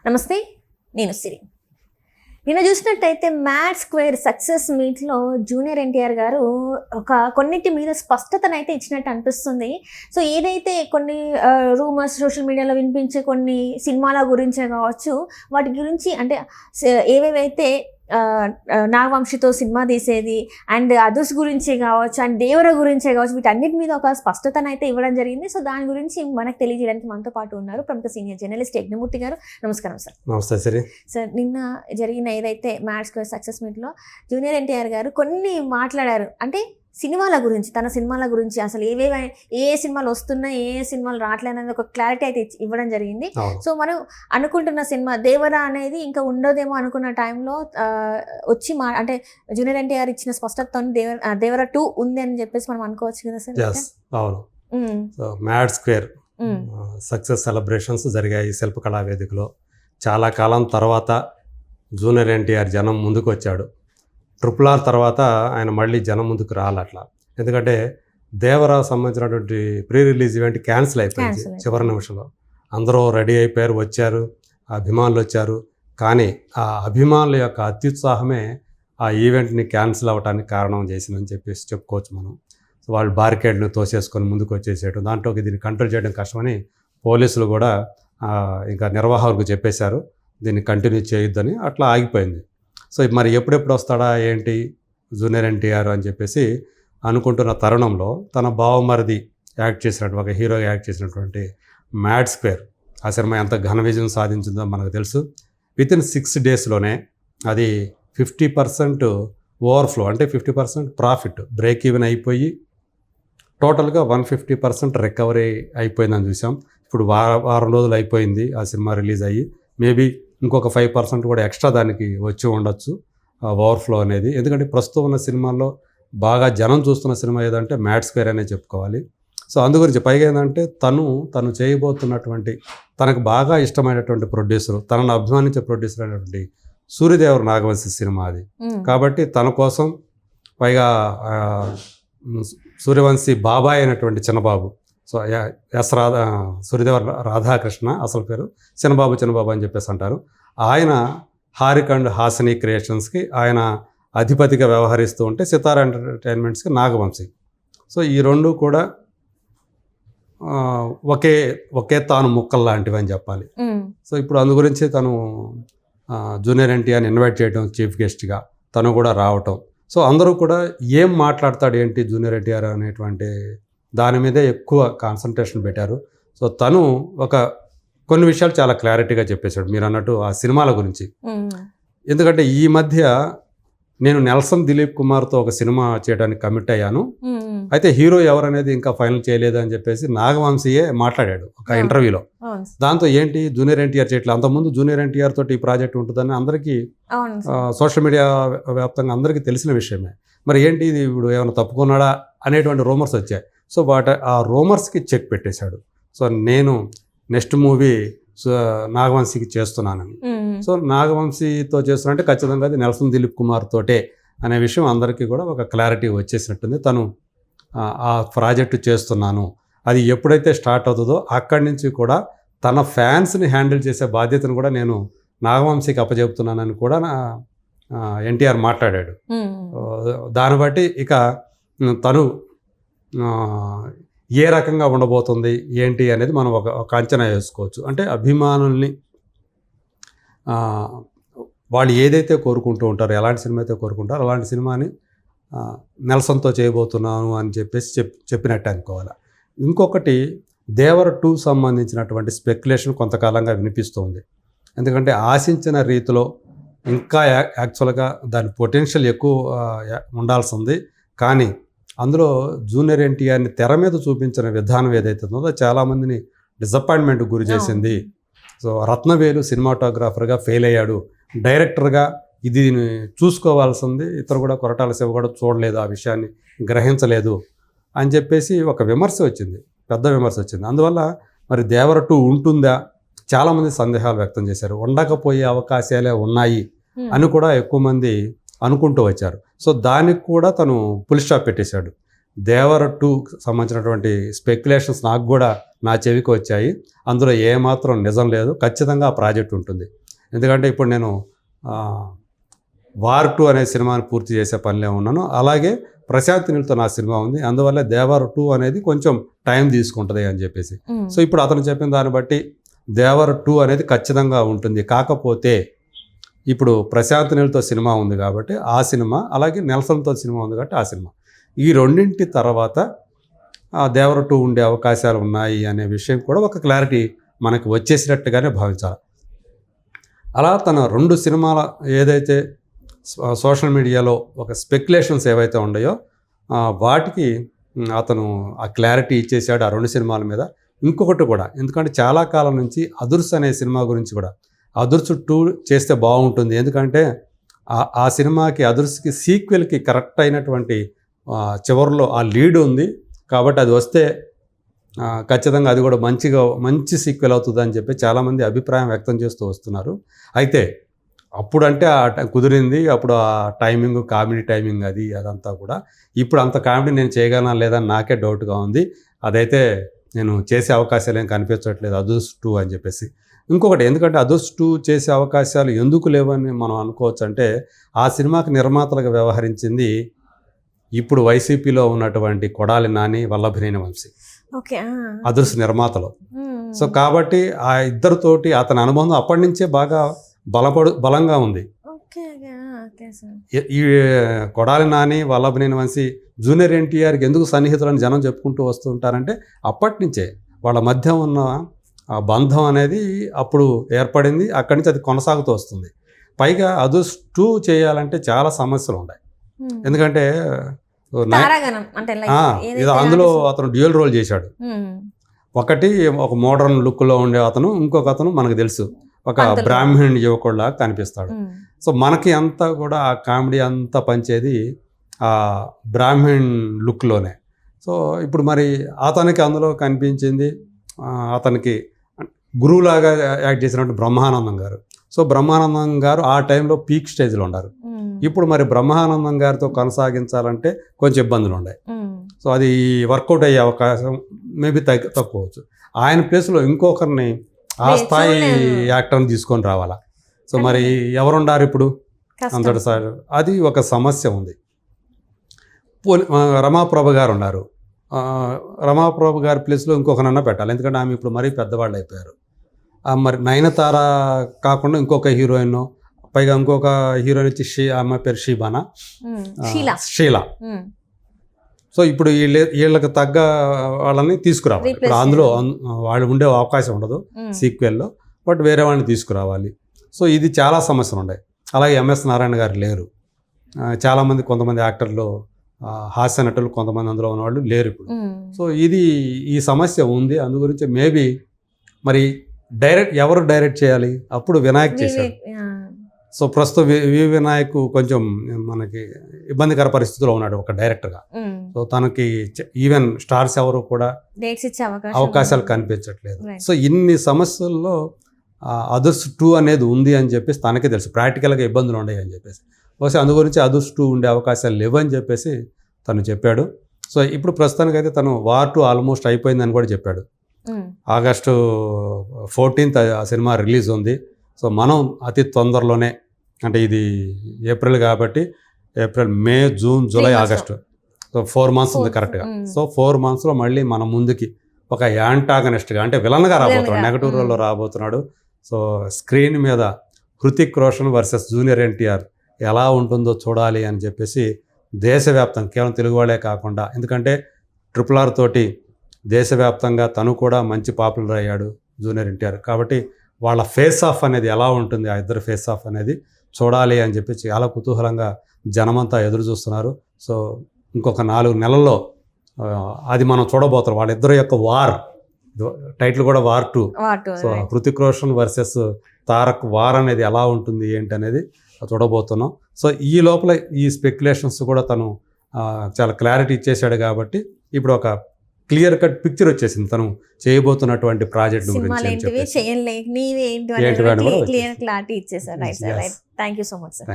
నమస్తే, నేను సిరి. నిన్న చూసినట్టయితే మ్యాడ్ స్క్వేర్ సక్సెస్ మీట్లో జూనియర్ ఎన్టీఆర్ గారు కొన్నిటి మీద స్పష్టతనైతే ఇచ్చినట్టు అనిపిస్తుంది. సో ఏదైతే కొన్ని రూమర్స్ సోషల్ మీడియాలో వినిపించే కొన్ని సినిమాల గురించే కావచ్చు, వాటి గురించి అంటే ఏవేవైతే నాగవంశితో సినిమా తీసేది అండ్ అదుర్స్ గురించి కావచ్చు అండ్ దేవర గురించే కావచ్చు, వీటన్నిటి మీద ఒక స్పష్టతను అయితే ఇవ్వడం జరిగింది. సో దాని గురించి మనకు తెలియజేయడానికి మనతో పాటు ఉన్నారు ప్రముఖ సీనియర్ జర్నలిస్ట్ యజ్ఞమూర్తి గారు. నమస్కారం సార్. నమస్తే సరే సార్. నిన్న జరిగిన ఏదైతే మ్యాడ్ స్క్వేర్ సక్సెస్ మీట్లో జూనియర్ ఎన్టీఆర్ గారు కొన్ని మాట్లాడారు, అంటే సినిమాల గురించి, తన సినిమాల గురించి, అసలు ఏ సినిమాలు వస్తున్నాయి, ఏ సినిమాలు రావట్లేదు అనేది ఒక క్లారిటీ అయితే ఇవ్వడం జరిగింది. సో మనం అనుకుంటున్న సినిమా దేవర అనేది ఇంకా ఉండదేమో అనుకున్న టైంలో వచ్చి అంటే జూనియర్ ఎన్టీఆర్ ఇచ్చిన స్పష్టతతో దేవర 2 ఉంది అని చెప్పేసి మనం అనుకోవచ్చు కదా సార్. అవును. So mad square success celebrations జరిగాయి శిల్పకళా వేదికలో. చాలా కాలం తర్వాత జూనియర్ ఎన్టీఆర్ జనం ముందుకు వచ్చాడు. RRR తర్వాత ఆయన మళ్ళీ జనం ముందుకు రాలి అట్లా. ఎందుకంటే దేవరా సంబంధించినటువంటి ప్రీ రిలీజ్ ఈవెంట్ క్యాన్సిల్ అయిపోయింది చివరి నిమిషంలో. అందరూ రెడీ అయిపోయారు, వచ్చారు, అభిమానులు వచ్చారు. కానీ ఆ అభిమానుల యొక్క అత్యుత్సాహమే ఆ ఈవెంట్ని క్యాన్సిల్ అవ్వడానికి కారణం చేసిందని చెప్పేసి చెప్పుకోవచ్చు మనం. సో వాళ్ళు బారికేడ్ను తోసేసుకొని ముందుకు వచ్చేసేయడం, దాంట్లోకి దీన్ని కంట్రోల్ చేయడం కష్టమని పోలీసులు కూడా ఇంకా నిర్వాహకులకు చెప్పేశారు దీన్ని కంటిన్యూ చేయొద్దని. అట్లా ఆగిపోయింది. సో మరి ఎప్పుడెప్పుడు వస్తాడా ఏంటి జూనియర్ ఎన్టీఆర్ అని చెప్పేసి అనుకుంటున్న తరుణంలో తన బావమరిది యాక్ట్ చేసినట్టు, ఒక హీరోగా యాక్ట్ చేసినటువంటి మ్యాడ్ స్క్వేర్ ఆ సినిమా ఎంత ఘన విజయం సాధించిందో మనకు తెలుసు. వితిన్ 6 డేస్లోనే అది 50% ఓవర్ఫ్లో, అంటే 50% ప్రాఫిట్, బ్రేక్ ఈవెన్ అయిపోయి టోటల్గా 150% రికవరీ అయిపోయిందని చూసాం. ఇప్పుడు వారం రోజులు అయిపోయింది ఆ సినిమా రిలీజ్ అయ్యి. మేబీ ఇంకొక 5% కూడా ఎక్స్ట్రా దానికి వచ్చి ఉండొచ్చు ఓవర్ఫ్లో అనేది. ఎందుకంటే ప్రస్తుతం ఉన్న సినిమాల్లో బాగా జనం చూస్తున్న సినిమా ఏదంటే మ్యాడ్ స్క్వేర్ అనే చెప్పుకోవాలి. సో అందుగురించి పైగా ఏంటంటే తను చేయబోతున్నటువంటి తనకు బాగా ఇష్టమైనటువంటి ప్రొడ్యూసర్, తనను అభిమానించే ప్రొడ్యూసర్ అయినటువంటి సూర్యదేవర నాగవంశి సినిమా అది. కాబట్టి తన కోసం పైగా సూర్యవంశి బాబాయ్ అయినటువంటి చిన్నబాబు, సో సూర్యదేవర రాధాకృష్ణ అసలు పేరు, చిన్నబాబు అని చెప్పేసి అంటారు. ఆయన హారిక్ అండ్ హాసిని క్రియేషన్స్కి ఆయన అధిపతిగా వ్యవహరిస్తూ ఉంటే సితారా ఎంటర్టైన్మెంట్స్కి నాగవంశీ. సో ఈ రెండు కూడా ఒకే తాను ముక్కలు లాంటివి అని చెప్పాలి. సో ఇప్పుడు అందు గురించి తను జూనియర్ ఎన్టీఆర్ని ఇన్వైట్ చేయడం చీఫ్ గెస్ట్గా, తను కూడా రావటం. సో అందరూ కూడా ఏం మాట్లాడతాడు ఏంటి జూనియర్ ఎన్టీఆర్ అనేటువంటి దాని మీదే ఎక్కువ కాన్సన్ట్రేషన్ పెట్టారు. సో తను కొన్ని విషయాలు చాలా క్లారిటీగా చెప్పేశాడు మీరు అన్నట్టు ఆ సినిమాల గురించి. ఎందుకంటే ఈ మధ్య నేను నెల్సన్ దిలీప్ కుమార్తో ఒక సినిమా చేయడానికి కమిట్ అయ్యాను, అయితే హీరో ఎవరనేది ఇంకా ఫైనల్ చేయలేదు అని చెప్పేసి నాగవంశీయే మాట్లాడాడు ఒక ఇంటర్వ్యూలో. దాంతో ఏంటి జూనియర్ ఎన్టీఆర్ చేయట్లేదు, అంతకుముందు జూనియర్ ఎన్టీఆర్ తోటి ఈ ప్రాజెక్ట్ ఉంటుందని అందరికీ సోషల్ మీడియా వ్యాప్తంగా అందరికీ తెలిసిన విషయమే. మరి ఏంటి ఇది ఇప్పుడు ఏమైనా తప్పుకున్నాడా అనేటువంటి రూమర్స్ వచ్చాయి. సో ఆ రూమర్స్కి చెక్ పెట్టేశాడు. సో నేను నెక్స్ట్ మూవీ నాగవంశీకి చేస్తున్నానని. సో నాగవంశీతో చేస్తున్నంటే ఖచ్చితంగా అది నెల్సన్ దిలీప్ కుమార్ తోటే అనే విషయం అందరికీ కూడా ఒక క్లారిటీ వచ్చేసినట్టుంది. తను ఆ ప్రాజెక్టు చేస్తున్నాను, అది ఎప్పుడైతే స్టార్ట్ అవుతుందో అక్కడి నుంచి కూడా తన ఫ్యాన్స్ని హ్యాండిల్ చేసే బాధ్యతను కూడా నేను నాగవంశీకి అప్పచెప్తున్నానని కూడా ఎన్టీఆర్ మాట్లాడాడు. దాన్ని బట్టి ఇక తను ఏ రకంగా ఉండబోతుంది ఏంటి అనేది మనం ఒక అంచనా వేసుకోవచ్చు. అంటే అభిమానుల్ని వాళ్ళు ఏదైతే కోరుకుంటూ ఉంటారో, ఎలాంటి సినిమా అయితే కోరుకుంటారో అలాంటి సినిమాని నెల్సన్తో చేయబోతున్నాను అని చెప్పేసి చెప్పినట్టు అనుకోవాలి. ఇంకొకటి దేవర 2 సంబంధించినటువంటి స్పెక్యులేషన్ కొంతకాలంగా వినిపిస్తుంది. ఎందుకంటే ఆశించిన రీతిలో ఇంకా యాక్చువల్గా దాని పొటెన్షియల్ ఎక్కువ ఉండాల్సింది. కానీ అందులో జూనియర్ ఎన్టీఆర్ని తెర మీద చూపించిన విధానం ఏదైతే ఉందో చాలామందిని డిసప్పాయింట్మెంట్ గురి చేసింది. సో రత్నవేలు సినిమాటోగ్రాఫర్గా ఫెయిల్ అయ్యాడు, డైరెక్టర్గా ఇది చూసుకోవాల్సింది ఇతరు కూడా కొరటాల శివ కూడా చూడలేదు, ఆ విషయాన్ని గ్రహించలేదు అని చెప్పేసి ఒక విమర్శ వచ్చింది, పెద్ద విమర్శ వచ్చింది. అందువల్ల మరి దేవర 2 ఉంటుందా, చాలామంది సందేహాలు వ్యక్తం చేశారు. ఉండకపోయే అవకాశాలే ఉన్నాయి అని కూడా ఎక్కువ మంది అనుకుంటూ వచ్చారు. సో దానికి కూడా తను ఫుల్ స్టాప్ పెట్టేశాడు. దేవర 2 సంబంధించినటువంటి స్పెక్యులేషన్స్ నాకు కూడా నా చెవికి వచ్చాయి. అందులో ఏమాత్రం నిజం లేదు. ఖచ్చితంగా ఆ ప్రాజెక్ట్ ఉంటుంది. ఎందుకంటే ఇప్పుడు నేను వార్ 2 అనే సినిమాని పూర్తి చేసే పనిలో ఉన్నాను. అలాగే ప్రశాంత్ నీల్తో నా సినిమా ఉంది. అందువల్ల దేవర 2 అనేది కొంచెం టైం తీసుకుంటుంది అని చెప్పేసి. సో ఇప్పుడు అతను చెప్పిన దాన్ని బట్టి దేవర 2 అనేది ఖచ్చితంగా ఉంటుంది. కాకపోతే ఇప్పుడు ప్రశాంత్ నీల్తో సినిమా ఉంది కాబట్టి ఆ సినిమా, అలాగే నెల్సన్తో సినిమా ఉంది కాబట్టి ఆ సినిమా, ఈ రెండింటి తర్వాత దేవర 2 ఉండే అవకాశాలు ఉన్నాయి అనే విషయం కూడా ఒక క్లారిటీ మనకు వచ్చేసినట్టుగానే భావించాలి. అలా తన 2 సినిమాల ఏదైతే సోషల్ మీడియాలో ఒక స్పెక్యులేషన్స్ ఏవైతే ఉన్నాయో వాటికి అతను ఆ క్లారిటీ ఇచ్చేసాడు ఆ 2 సినిమాల మీద. ఇంకొకటి కూడా, ఎందుకంటే చాలా కాలం నుంచి అదుర్స్ అనే సినిమా గురించి కూడా, అదుర్స్ 2 చేస్తే బాగుంటుంది, ఎందుకంటే ఆ సినిమాకి అదుర్స్కి సీక్వెల్కి కరెక్ట్ అయినటువంటి చివరిలో ఆ లీడ్ ఉంది కాబట్టి అది వస్తే ఖచ్చితంగా అది కూడా మంచి సీక్వెల్ అవుతుంది అని చెప్పి చాలామంది అభిప్రాయం వ్యక్తం చేస్తూ వస్తున్నారు. అయితే అప్పుడంటే కుదిరింది, అప్పుడు ఆ టైమింగ్ కామెడీ టైమింగ్ అదంతా కూడా. ఇప్పుడు అంత కామెడీ నేను చేయగలనా లేదా నాకే డౌట్గా ఉంది. అదైతే నేను చేసే అవకాశాలు ఏం కనిపించట్లేదు అదుర్స్ 2 అని చెప్పేసి. ఇంకొకటి, ఎందుకంటే అదుర్స్ 2 చేసే అవకాశాలు ఎందుకు లేవని మనం అనుకోవచ్చు అంటే, ఆ సినిమాకి నిర్మాతలుగా వ్యవహరించింది ఇప్పుడు వైసీపీలో ఉన్నటువంటి కొడాలి నాని, వల్లభనేని వంశీ, అదుర్స్ నిర్మాతలు. సో కాబట్టి ఆ ఇద్దరితోటి అతని అనుబంధం అప్పటి నుంచే బాగా బలంగా ఉంది. ఈ కొడాలి నాని, వల్లభనేని వంశీ జూనియర్ ఎన్టీఆర్కి ఎందుకు సన్నిహితులని జనం చెప్పుకుంటూ వస్తూ ఉంటారంటే, అప్పటి నుంచే వాళ్ళ మధ్య ఉన్న ఆ బంధం అనేది అప్పుడు ఏర్పడింది. అక్కడి నుంచి అది కొనసాగుతూ వస్తుంది. పైగా అదుర్స్ 2 చేయాలంటే చాలా సమస్యలు ఉన్నాయి. ఎందుకంటే అందులో అతను డ్యూయల్ రోల్ చేశాడు. ఒకటి ఒక మోడర్న్ లుక్లో ఉండే అతను, ఇంకొక అతను మనకు తెలుసు ఒక బ్రాహ్మణ్ యువకుడిలా కనిపిస్తాడు. సో మనకి అంతా కూడా ఆ కామెడీ అంతా పంచేది ఆ బ్రాహ్మణ్ లుక్లోనే. సో ఇప్పుడు మరి అతనికి అందులో కనిపించింది అతనికి గురువులాగా యాక్ట్ చేసినట్టు బ్రహ్మానందం గారు. సో బ్రహ్మానందం గారు ఆ టైంలో పీక్ స్టేజ్లో ఉన్నారు. ఇప్పుడు మరి బ్రహ్మానందం గారితో కొనసాగించాలంటే కొంచెం ఇబ్బందులు ఉన్నాయి. సో అది వర్కౌట్ అయ్యే అవకాశం మేబీ తక్కువచ్చు. ఆయన ప్లేస్లో ఇంకొకరిని ఆ స్థాయి యాక్టర్ని తీసుకొని రావాలా. సో మరి ఎవరున్నారు ఇప్పుడు అంతటి సార్, అది ఒక సమస్య ఉంది. రమాప్రభ గారు ఉన్నారు. రమాప్రభ గారి ప్లేస్లో ఇంకొకనన్నా పెట్టాలి, ఎందుకంటే ఆమె ఇప్పుడు మరీ పెద్దవాళ్ళు అయిపోయారు. మరి నయనతార కాకుండా ఇంకొక హీరోయిన్, పైగా ఇంకొక హీరోయిన్ వచ్చి ఆమె పేరు షీలా. సో ఇప్పుడు వీళ్ళకి తగ్గ వాళ్ళని తీసుకురావాలి. ఇప్పుడు అందులో వాళ్ళు ఉండే అవకాశం ఉండదు సీక్వెల్లో, బట్ వేరే వాళ్ళని తీసుకురావాలి. సో ఇది చాలా సమస్యలు ఉన్నాయి. అలాగే ఎంఎస్ నారాయణ గారు లేరు. చాలామంది కొంతమంది యాక్టర్లు, హాస్య నటులు కొంతమంది అందులో ఉన్నవాళ్ళు లేరు ఇప్పుడు. సో ఈ సమస్య ఉంది. అందు గురించి మేబీ మరి ఎవరు డైరెక్ట్ చేయాలి? అప్పుడు వినాయక్ చేశాడు. సో ప్రస్తుతం వినాయక్ కొంచెం మనకి ఇబ్బందికర పరిస్థితిలో ఉన్నాడు ఒక డైరెక్టర్గా. సో తనకి ఈవెన్ స్టార్స్ ఎవరు కూడా అవకాశాలు కనిపించట్లేదు. సో ఇన్ని సమస్యల్లో అదుర్స్ 2 అనేది ఉంది అని చెప్పేసి తనకే తెలుసు, ప్రాక్టికల్గా ఇబ్బందులు ఉన్నాయి అని చెప్పేసి. బహుశా అందు గురించి అదుర్స్ 2 ఉండే అవకాశాలు లేవని చెప్పేసి తను చెప్పాడు. సో ఇప్పుడు ప్రస్తుతానికైతే తను వార్ 2 ఆల్మోస్ట్ అయిపోయిందని కూడా చెప్పాడు. ఆగస్టు 14th ఆ సినిమా రిలీజ్ ఉంది. సో మనం అతి తొందరలోనే, అంటే ఇది ఏప్రిల్ కాబట్టి April, May, June, July, August, so 4 months ఉంది కరెక్ట్గా. సో 4 monthsలో మళ్ళీ మన ముందుకి ఒక యాంటాగనిస్ట్గా, అంటే విలన్గా రాబోతున్నాడు, నెగటివ్ రోల్లో రాబోతున్నాడు. సో స్క్రీన్ మీద హృతిక్ రోషన్ వర్సెస్ జూనియర్ ఎన్టీఆర్ ఎలా ఉంటుందో చూడాలి అని చెప్పేసి దేశవ్యాప్తంగా, కేవలం తెలుగు వాళ్ళే కాకుండా, ఎందుకంటే RRR తోటి దేశవ్యాప్తంగా తను కూడా మంచి పాపులర్ అయ్యాడు జూనియర్ ఎన్టీఆర్. కాబట్టి వాళ్ళ ఫేస్ ఆఫ్ అనేది ఎలా ఉంటుంది, ఆ ఇద్దరు ఫేస్ ఆఫ్ అనేది చూడాలి అని చెప్పి చాలా కుతూహలంగా జనమంతా ఎదురు చూస్తున్నారు. సో ఇంకొక 4 నెలల్లో అది మనం చూడబోతున్నాం. వాళ్ళిద్దరు యొక్క వార్, టైటిల్ కూడా war 2. So Hrithik Roshan versus Tarak war అనేది ఎలా ఉంటుంది ఏంటి అనేది చూడబోతున్నాం. సో ఈ లోపల ఈ స్పెక్యులేషన్స్ కూడా తను చాలా క్లారిటీ ఇచ్చేసాడు కాబట్టి ఇప్పుడు ఒక క్లియర్ కట్ పిక్చర్ వచ్చేసింది తను చేయబోతున్నటువంటి ప్రాజెక్ట్ గురించి. క్లారిటీ ఇచ్చేసారు. Thank you so much sir.